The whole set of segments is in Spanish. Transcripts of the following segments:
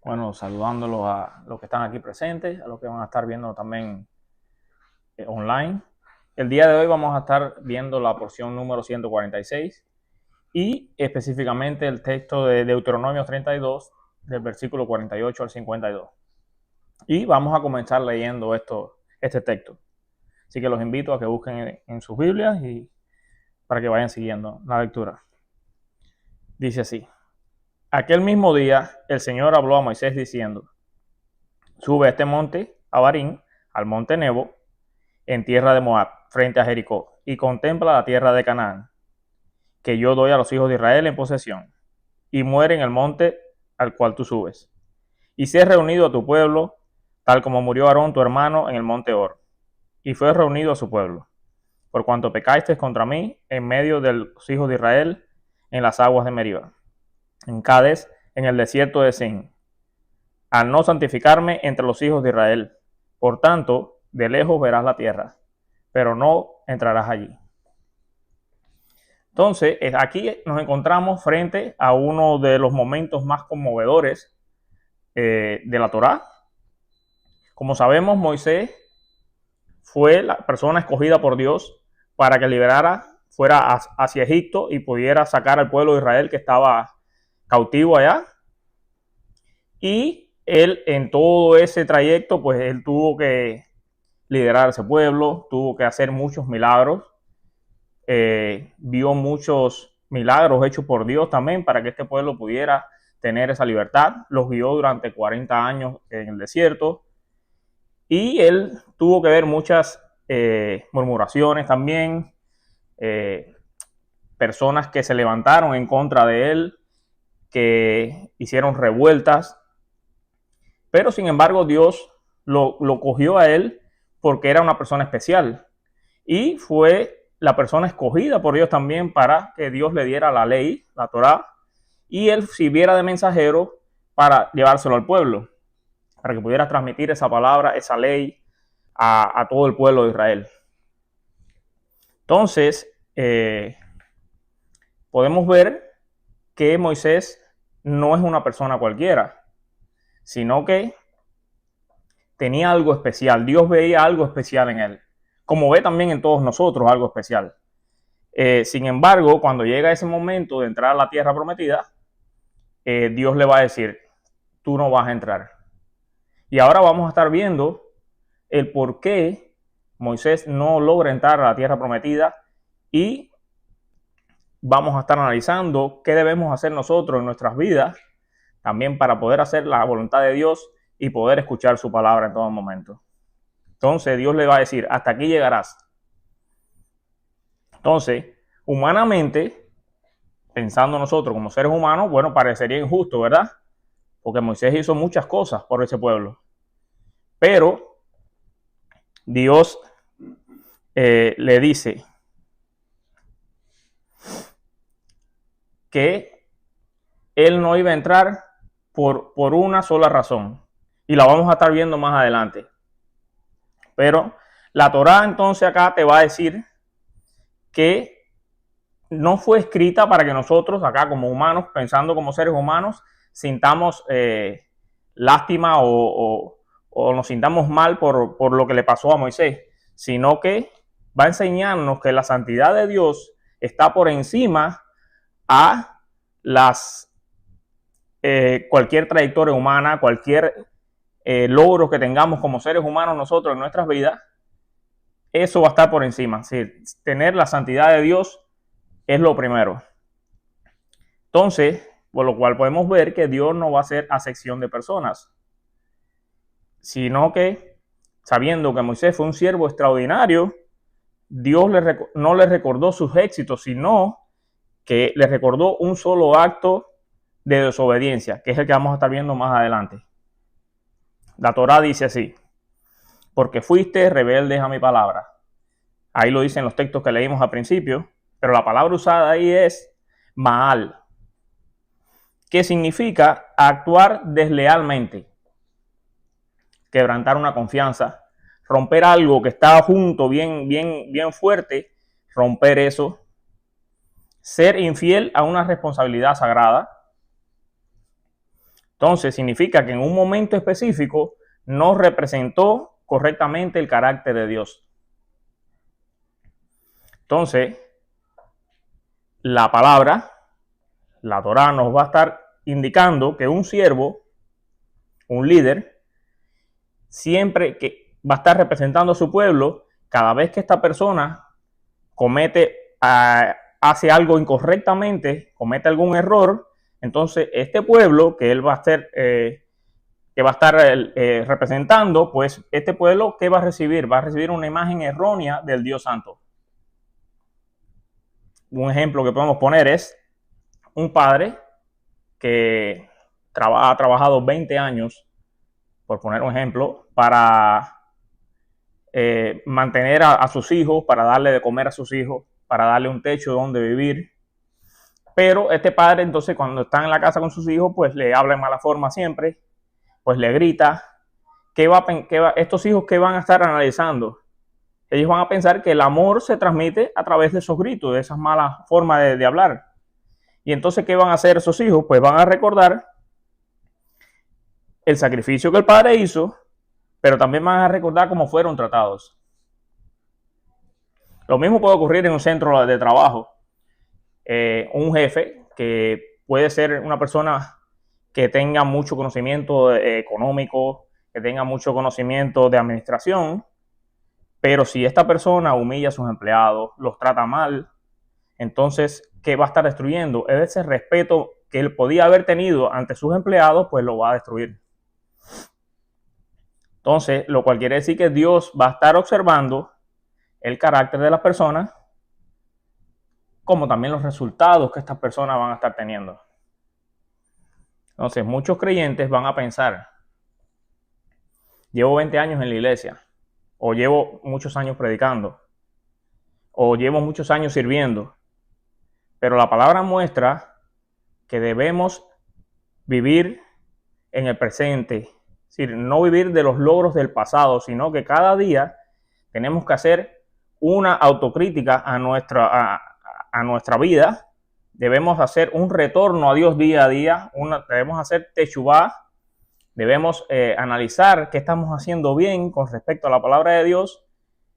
Bueno, saludándolos a los que están aquí presentes, a los que van a estar viendo también online. El día de hoy vamos a estar viendo la porción número 146 y específicamente el texto de Deuteronomio 32, del versículo 48 al 52. Y vamos a comenzar leyendo este texto. Así que los invito a que busquen en sus Biblias y para que vayan siguiendo la lectura. Dice así: Aquel mismo día el Señor habló a Moisés diciendo: Sube a este monte, Abarim, al monte Nebo, en tierra de Moab, frente a Jericó, y contempla la tierra de Canaán, que yo doy a los hijos de Israel en posesión, y muere en el monte al cual tú subes. Y sé reunido a tu pueblo, tal como murió Aarón tu hermano en el monte Hor, y fue reunido a su pueblo, por cuanto pecaste contra mí en medio de los hijos de Israel en las aguas de Meriba, en Cades, en el desierto de Sin, al no santificarme entre los hijos de Israel. Por tanto, de lejos verás la tierra, pero no entrarás allí. Entonces, aquí nos encontramos frente a uno de los momentos más conmovedores de la Torá. Como sabemos, Moisés fue la persona escogida por Dios para que fuera hacia Egipto y pudiera sacar al pueblo de Israel que estaba cautivo allá. Y él, en todo ese trayecto, pues él tuvo que liderar a ese pueblo, tuvo que hacer muchos milagros, vio muchos milagros hechos por Dios también para que este pueblo pudiera tener esa libertad. Los guió durante 40 años en el desierto y él tuvo que ver muchas murmuraciones también, personas que se levantaron en contra de él, que hicieron revueltas, pero sin embargo Dios lo cogió a él porque era una persona especial y fue la persona escogida por Dios también para que Dios le diera la ley, la Torá, y él sirviera de mensajero para llevárselo al pueblo, para que pudiera transmitir esa palabra, esa ley a todo el pueblo de Israel. Entonces, podemos ver que Moisés no es una persona cualquiera, sino que tenía algo especial. Dios veía algo especial en él, como ve también en todos nosotros algo especial. Sin embargo, cuando llega ese momento de entrar a la tierra prometida, Dios le va a decir: tú no vas a entrar. Y ahora vamos a estar viendo el por qué Moisés no logra entrar a la tierra prometida y vamos a estar analizando qué debemos hacer nosotros en nuestras vidas también para poder hacer la voluntad de Dios y poder escuchar su palabra en todo momento. Entonces Dios le va a decir: hasta aquí llegarás. Entonces, humanamente, pensando nosotros como seres humanos, bueno, parecería injusto, ¿verdad? Porque Moisés hizo muchas cosas por ese pueblo. Pero Dios le dice que él no iba a entrar por una sola razón. Y la vamos a estar viendo más adelante. Pero la Torá entonces acá te va a decir que no fue escrita para que nosotros acá como humanos, pensando como seres humanos, sintamos lástima o nos sintamos mal por lo que le pasó a Moisés, sino que va a enseñarnos que la santidad de Dios está por encima a cualquier trayectoria humana, cualquier logro que tengamos como seres humanos nosotros en nuestras vidas. Eso va a estar por encima. Sí, tener la santidad de Dios es lo primero. Entonces, por lo cual podemos ver que Dios no va a hacer acepción de personas, sino que, sabiendo que Moisés fue un siervo extraordinario, Dios no le recordó sus éxitos, sino que le recordó un solo acto de desobediencia, que es el que vamos a estar viendo más adelante. La Torá dice así: porque fuiste rebeldes a mi palabra. Ahí lo dicen los textos que leímos al principio, pero la palabra usada ahí es Maal, que significa actuar deslealmente, quebrantar una confianza, romper algo que estaba junto, bien fuerte, romper eso, ser infiel a una responsabilidad sagrada, Entonces significa que en un momento específico no representó correctamente el carácter de Dios. Entonces, la palabra, la Torá, nos va a estar indicando que un siervo, un líder, siempre que va a estar representando a su pueblo, cada vez que esta persona hace algo incorrectamente, comete algún error, entonces este pueblo que él va a estar representando, pues este pueblo, ¿qué va a recibir? Va a recibir una imagen errónea del Dios Santo. Un ejemplo que podemos poner es un padre que ha trabajado 20 años, por poner un ejemplo, para mantener a sus hijos, para darle de comer a sus hijos, para darle un techo donde vivir. Pero este padre, entonces, cuando está en la casa con sus hijos, pues le habla de mala forma siempre, pues le grita. Estos hijos, ¿qué van a estar analizando? Ellos van a pensar que el amor se transmite a través de esos gritos, de esas malas formas de hablar. Y entonces, ¿qué van a hacer esos hijos? Pues van a recordar el sacrificio que el padre hizo, pero también van a recordar cómo fueron tratados. Lo mismo puede ocurrir en un centro de trabajo. Un jefe que puede ser una persona que tenga mucho conocimiento económico, que tenga mucho conocimiento de administración, pero si esta persona humilla a sus empleados, los trata mal, entonces, ¿qué va a estar destruyendo? Ese respeto que él podía haber tenido ante sus empleados, pues lo va a destruir. Entonces, lo cual quiere decir que Dios va a estar observando el carácter de las personas, como también los resultados que estas personas van a estar teniendo. Entonces, muchos creyentes van a pensar, llevo 20 años en la iglesia, o llevo muchos años predicando, o llevo muchos años sirviendo, pero la palabra muestra que debemos vivir en el presente, es decir, no vivir de los logros del pasado, sino que cada día tenemos que hacer una autocrítica a nuestra vida. Debemos hacer un retorno a Dios día a día, debemos hacer teshuvá, debemos analizar qué estamos haciendo bien con respecto a la palabra de Dios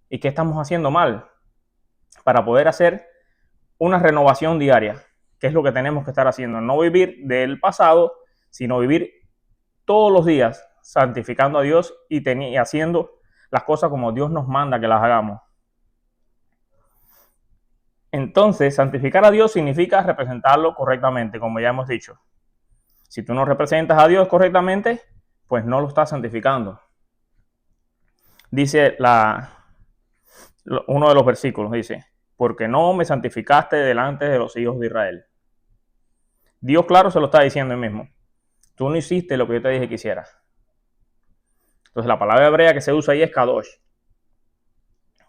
y qué estamos haciendo mal, para poder hacer una renovación diaria, que es lo que tenemos que estar haciendo. No vivir del pasado, sino vivir todos los días santificando a Dios y haciendo las cosas como Dios nos manda que las hagamos. Entonces, santificar a Dios significa representarlo correctamente, como ya hemos dicho. Si tú no representas a Dios correctamente, pues no lo estás santificando. Dice uno de los versículos, dice, porque no me santificaste delante de los hijos de Israel. Dios, claro, se lo está diciendo él mismo. Tú no hiciste lo que yo te dije que hicieras. Entonces, la palabra hebrea que se usa ahí es kadosh,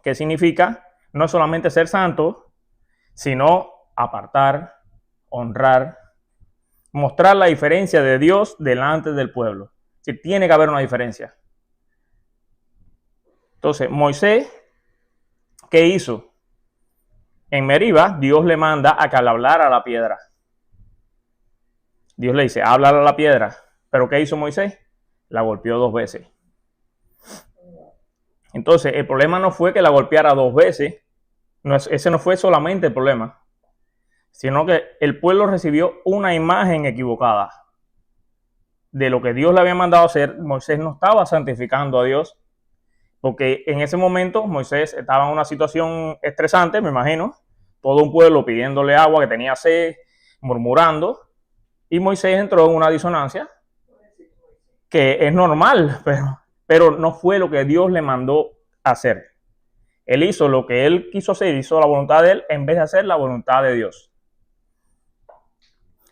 que significa no solamente ser santo, sino apartar, honrar, mostrar la diferencia de Dios delante del pueblo. Sí, tiene que haber una diferencia. Entonces, Moisés, ¿qué hizo? En Meriba, Dios le manda a que le hablara a la piedra. Dios le dice, háblale a la piedra. ¿Pero qué hizo Moisés? La golpeó 2 veces. Entonces, el problema no fue que la golpeara 2 veces. Ese no fue solamente el problema, sino que el pueblo recibió una imagen equivocada de lo que Dios le había mandado hacer. Moisés no estaba santificando a Dios, porque en ese momento Moisés estaba en una situación estresante, me imagino, todo un pueblo pidiéndole agua, que tenía sed, murmurando, y Moisés entró en una disonancia, que es normal, pero no fue lo que Dios le mandó hacer. Él hizo lo que él quiso hacer, hizo la voluntad de él en vez de hacer la voluntad de Dios.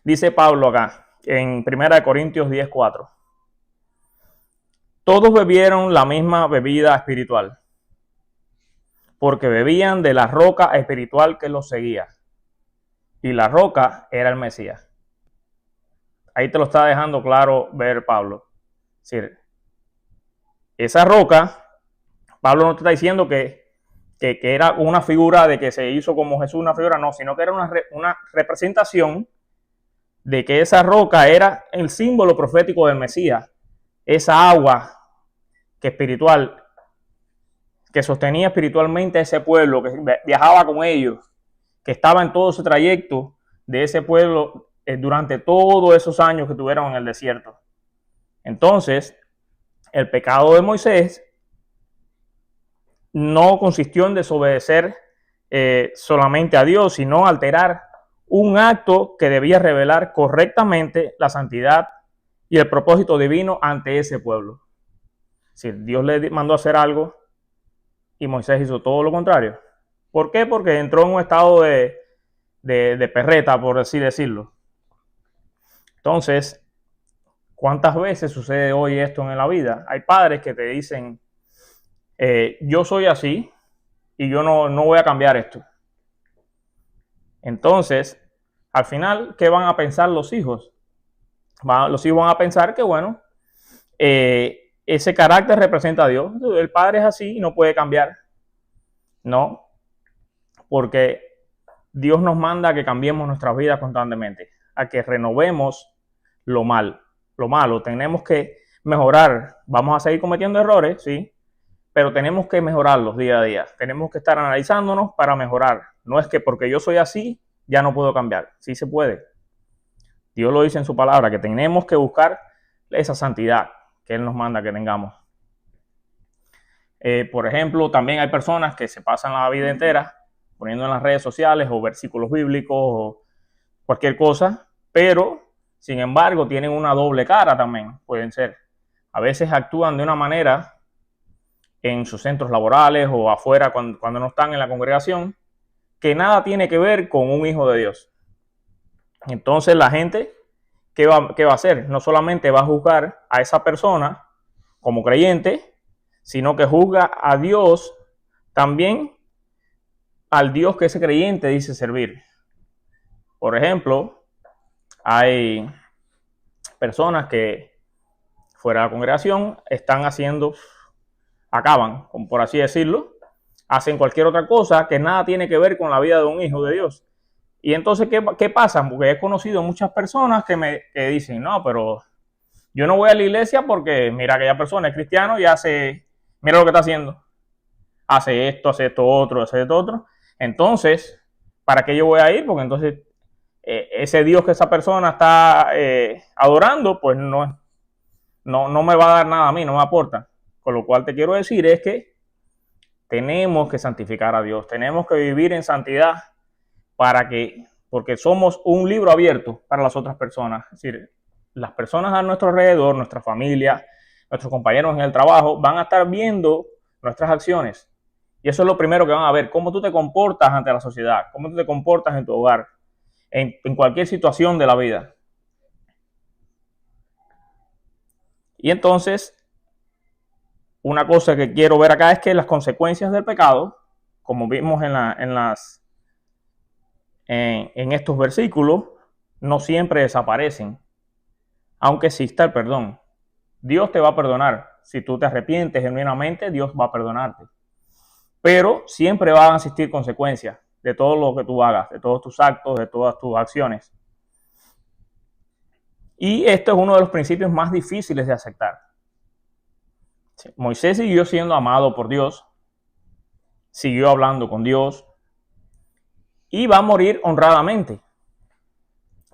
Dice Pablo acá, en 1 Corintios 10:4. Todos bebieron la misma bebida espiritual, porque bebían de la roca espiritual que los seguía. Y la roca era el Mesías. Ahí te lo está dejando claro ver Pablo. Es decir, esa roca, Pablo no te está diciendo que era una figura de que se hizo como Jesús, una figura, no, sino que era una representación de que esa roca era el símbolo profético del Mesías, esa agua que espiritual, que sostenía espiritualmente a ese pueblo, que viajaba con ellos, que estaba en todo ese trayecto de ese pueblo durante todos esos años que tuvieron en el desierto. Entonces, el pecado de Moisés no consistió en desobedecer solamente a Dios, sino alterar un acto que debía revelar correctamente la santidad y el propósito divino ante ese pueblo. Si Dios le mandó a hacer algo y Moisés hizo todo lo contrario. ¿Por qué? Porque entró en un estado de perreta, por así decirlo. Entonces, ¿cuántas veces sucede hoy esto en la vida? Hay padres que te dicen, yo soy así y yo no voy a cambiar esto. Entonces, al final, ¿qué van a pensar los hijos? Los hijos van a pensar que, bueno, ese carácter representa a Dios. El padre es así y no puede cambiar. No, porque Dios nos manda a que cambiemos nuestras vidas constantemente, a que renovemos lo malo. Tenemos que mejorar. Vamos a seguir cometiendo errores, sí, pero tenemos que mejorarlos día a día. Tenemos que estar analizándonos para mejorar. No es que porque yo soy así, ya no puedo cambiar. Sí se puede. Dios lo dice en su palabra, que tenemos que buscar esa santidad que Él nos manda que tengamos. Por ejemplo, también hay personas que se pasan la vida entera poniendo en las redes sociales o versículos bíblicos o cualquier cosa, pero sin embargo tienen una doble cara también, pueden ser. A veces actúan de una manera en sus centros laborales o afuera cuando no están en la congregación, que nada tiene que ver con un hijo de Dios. Entonces la gente, ¿qué va a hacer? No solamente va a juzgar a esa persona como creyente, sino que juzga a Dios también, al Dios que ese creyente dice servir. Por ejemplo, hay personas que fuera de la congregación están acaban, por así decirlo, hacen cualquier otra cosa que nada tiene que ver con la vida de un hijo de Dios. Y entonces, ¿qué pasa? Porque he conocido muchas personas que dicen, no, pero yo no voy a la iglesia porque mira, aquella persona es cristiano y mira lo que está haciendo. Hace esto otro, hace esto otro. Entonces, ¿para qué yo voy a ir? Porque entonces ese Dios que esa persona está adorando, pues no me va a dar nada a mí, no me aporta. Con lo cual te quiero decir es que tenemos que santificar a Dios, tenemos que vivir en santidad porque somos un libro abierto para las otras personas. Es decir, las personas a nuestro alrededor, nuestra familia, nuestros compañeros en el trabajo, van a estar viendo nuestras acciones. Y eso es lo primero que van a ver, cómo tú te comportas ante la sociedad, cómo tú te comportas en tu hogar, en cualquier situación de la vida. Y entonces, una cosa que quiero ver acá es que las consecuencias del pecado, como vimos en estos versículos, no siempre desaparecen, aunque exista el perdón. Dios te va a perdonar. Si tú te arrepientes genuinamente, Dios va a perdonarte. Pero siempre van a existir consecuencias de todo lo que tú hagas, de todos tus actos, de todas tus acciones. Y esto es uno de los principios más difíciles de aceptar. Moisés siguió siendo amado por Dios, siguió hablando con Dios y va a morir honradamente,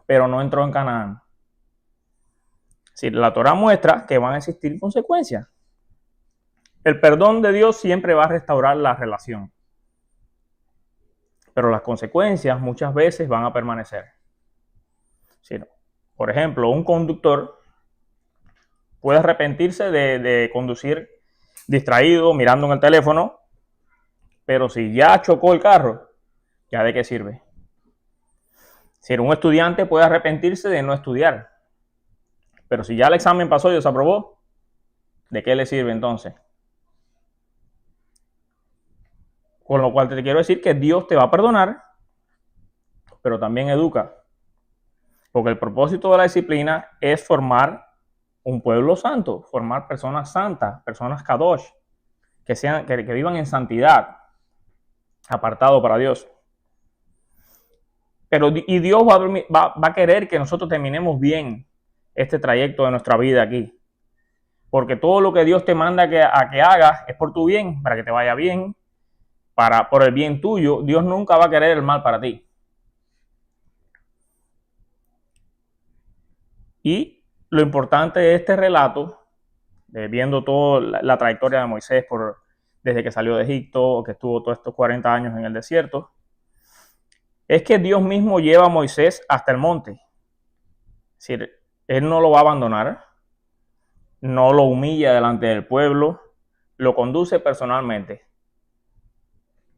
pero no entró en Canaán. Si la Torá muestra que van a existir consecuencias. El perdón de Dios siempre va a restaurar la relación, pero las consecuencias muchas veces van a permanecer. ¿Sí? Por ejemplo, un conductor puede arrepentirse de conducir distraído, mirando en el teléfono, pero si ya chocó el carro, ¿ya de qué sirve? Si un estudiante puede arrepentirse de no estudiar, pero si ya el examen pasó y desaprobó, ¿de qué le sirve entonces? Con lo cual te quiero decir que Dios te va a perdonar, pero también educa. Porque el propósito de la disciplina es formar un pueblo santo, formar personas santas, personas kadosh, que vivan en santidad, apartado para Dios. Y Dios va a querer que nosotros terminemos bien este trayecto de nuestra vida aquí. Porque todo lo que Dios te manda a que hagas es por tu bien, para que te vaya bien, por el bien tuyo. Dios nunca va a querer el mal para ti. Y lo importante de este relato, viendo toda la trayectoria de Moisés desde que salió de Egipto, que estuvo todos estos 40 años en el desierto, es que Dios mismo lleva a Moisés hasta el monte. Es decir, Él no lo va a abandonar, no lo humilla delante del pueblo, lo conduce personalmente.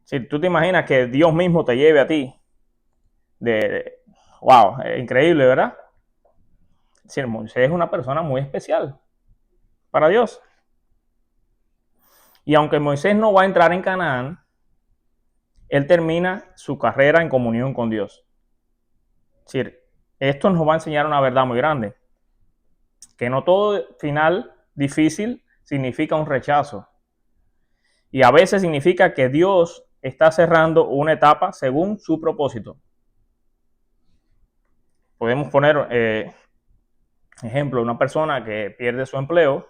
Si tú te imaginas que Dios mismo te lleve a ti, wow, increíble, ¿verdad? Es decir, Moisés es una persona muy especial para Dios. Y aunque Moisés no va a entrar en Canaán, él termina su carrera en comunión con Dios. Es decir, esto nos va a enseñar una verdad muy grande, que no todo final difícil significa un rechazo. Y a veces significa que Dios está cerrando una etapa según su propósito. Podemos poner ejemplo, una persona que pierde su empleo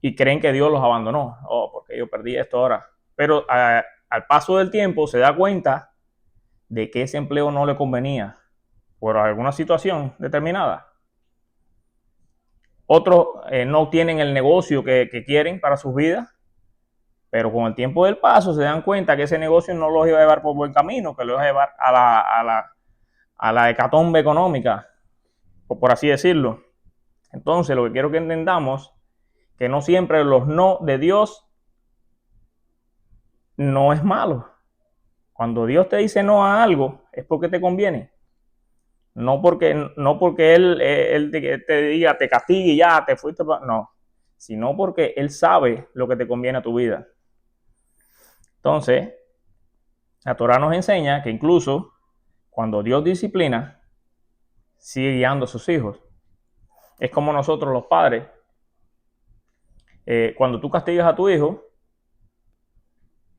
y creen que Dios los abandonó. Oh, porque yo perdí esto ahora. Pero al paso del tiempo se da cuenta de que ese empleo no le convenía por alguna situación determinada. Otros no tienen el negocio que quieren para sus vidas, pero con el tiempo del paso se dan cuenta que ese negocio no los iba a llevar por buen camino, que los iba a llevar a la hecatombe económica, por así decirlo. Entonces, lo que quiero que entendamos, que no siempre los no de Dios no es malo. Cuando Dios te dice no a algo, es porque te conviene. No porque él te diga, te castigue y ya, te fuiste. No, sino porque Él sabe lo que te conviene a tu vida. Entonces, la Torah nos enseña que incluso cuando Dios disciplina, sigue guiando a sus hijos. Es como nosotros los padres. Cuando tú castigas a tu hijo,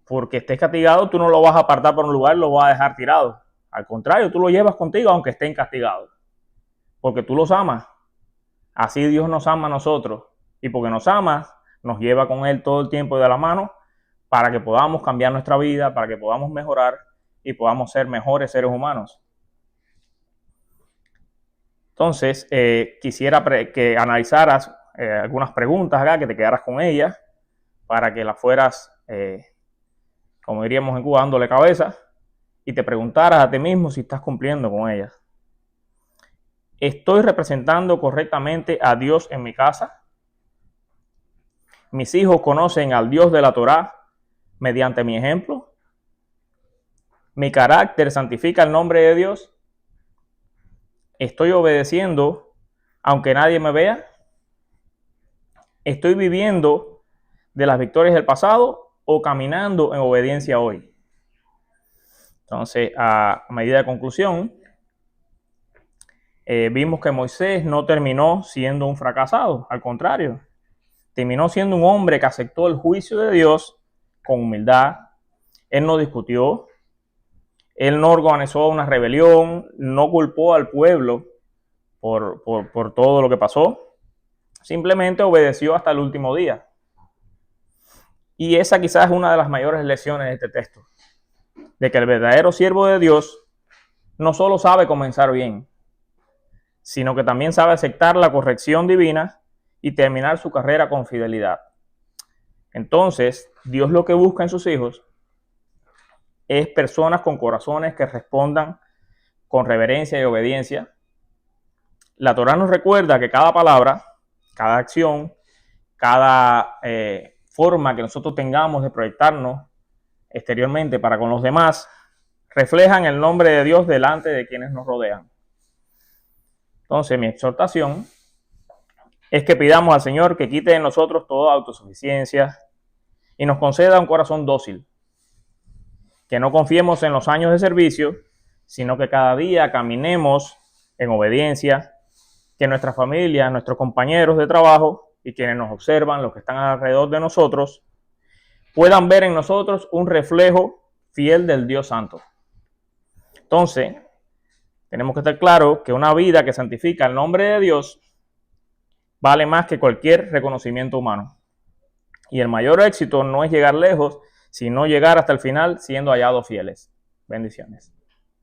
porque estés castigado, tú no lo vas a apartar por un lugar, lo vas a dejar tirado. Al contrario, tú lo llevas contigo aunque estén castigados. Porque tú los amas. Así Dios nos ama a nosotros. Y porque nos ama, nos lleva con Él todo el tiempo de la mano para que podamos cambiar nuestra vida, para que podamos mejorar y podamos ser mejores seres humanos. Entonces, quisiera que analizaras algunas preguntas acá, que te quedaras con ellas, para que las fueras, como diríamos en Cuba, dándole cabeza, y te preguntaras a ti mismo si estás cumpliendo con ellas. ¿Estoy representando correctamente a Dios en mi casa? ¿Mis hijos conocen al Dios de la Torá mediante mi ejemplo? ¿Mi carácter santifica el nombre de Dios? ¿Estoy obedeciendo aunque nadie me vea? ¿Estoy viviendo de las victorias del pasado o caminando en obediencia hoy? Entonces, a medida de conclusión, vimos que Moisés no terminó siendo un fracasado, al contrario, terminó siendo un hombre que aceptó el juicio de Dios con humildad. Él no discutió, él no organizó una rebelión, no culpó al pueblo por todo lo que pasó, simplemente obedeció hasta el último día. Y esa quizás es una de las mayores lecciones de este texto, de que el verdadero siervo de Dios no solo sabe comenzar bien, sino que también sabe aceptar la corrección divina y terminar su carrera con fidelidad. Entonces, Dios lo que busca en sus hijos es personas con corazones que respondan con reverencia y obediencia. La Torá nos recuerda que cada palabra, cada acción, cada forma que nosotros tengamos de proyectarnos exteriormente para con los demás, reflejan el nombre de Dios delante de quienes nos rodean. Entonces, mi exhortación es que pidamos al Señor que quite de nosotros toda autosuficiencia y nos conceda un corazón dócil. Que no confiemos en los años de servicio, sino que cada día caminemos en obediencia, que nuestra familia, nuestros compañeros de trabajo y quienes nos observan, los que están alrededor de nosotros, puedan ver en nosotros un reflejo fiel del Dios Santo. Entonces, tenemos que estar claros que una vida que santifica el nombre de Dios vale más que cualquier reconocimiento humano. Y el mayor éxito no es llegar lejos, sino llegar hasta el final siendo hallados fieles. Bendiciones.